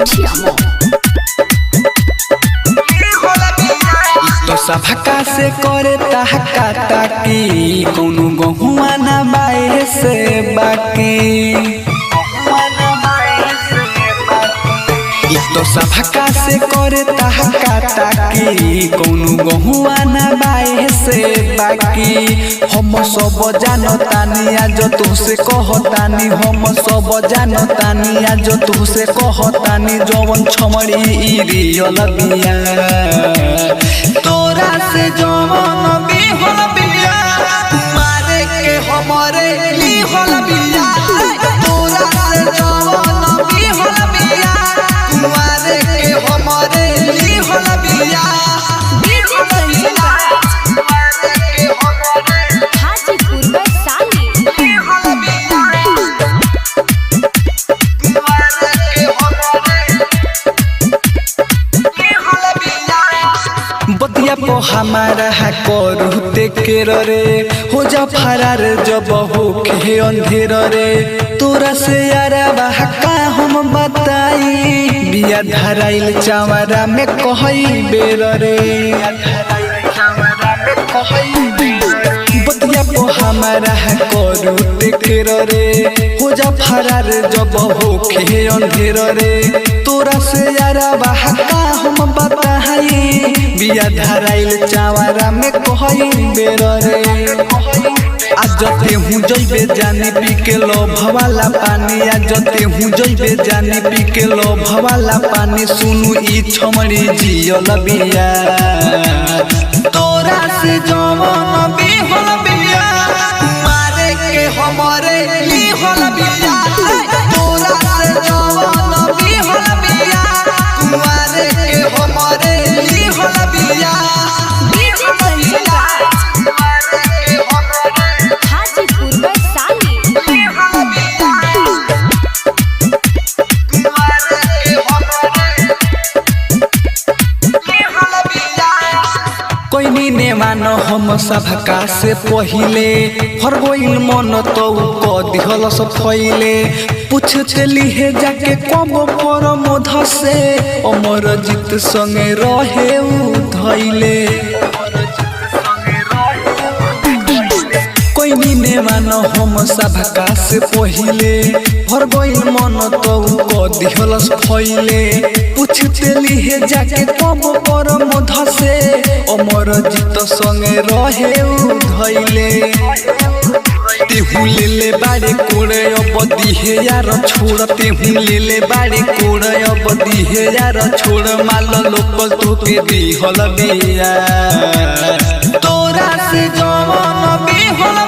मछिया तो सभका से करे ताका ताकी कौनो गहुआ ना बाए से बाकी तो सभका से करे ताका ताकी कौनो गहुआ ना बाए से बाकी हम सब जानतानी आज तुसे कहतानी हम सब जानतानी आज तुसे कहतानी जवन छमड़ी ई रियल बिया तोरा से जवन बिहल बिया मारे के हमरे लिहल बिया तोरा से जवन बिहल बिया मारे के हमरे लिहल बिया बतिया पो हमारा करूते के रे हो जा फरार जब हो के अंधेर रे तोरा से यारा का हम बताई बिया धराइल चावरा में कहई बेर रे बतिया पो हमारा करूते के रे हो जा फरार जब हो के अंधेर रे तोरा से यारा का हम बताई बिया धराइल चावरा में कहई बेर रे आज तेहू जइबे जानी पी के लोभ वाला पानी आज तेहू जइबे जानी पी के लोभ वाला पानी सुनु ई छमड़ी जियल बिया तोरा से जवन बिहल बिया मारे के हमरे लिहल बिया तोरा से जवन बिहल बिया मारे के हमरे लिहल बिया कोई ने मानो हम सभका से पहिले हर गोइल मन तो क दिहल सब फैले पूछते लिहे जाके कब पर मोध से अमर जीत संगे रहे धैले कोई ने मानो हम सभका से पहिले हर गोइल मन तो क दिहल सब फैले पूछते लिहे जाके कब पर मोध से अमर जीत संगे रहे धैले तेहू ले बाड़े कोड़े अब दिहे यार छोड़ तेहू ले बाड़े कोड़े अब दिहे यार छोड़ माल लोकल तोके दिहल बिया तोरा से जवन बिहल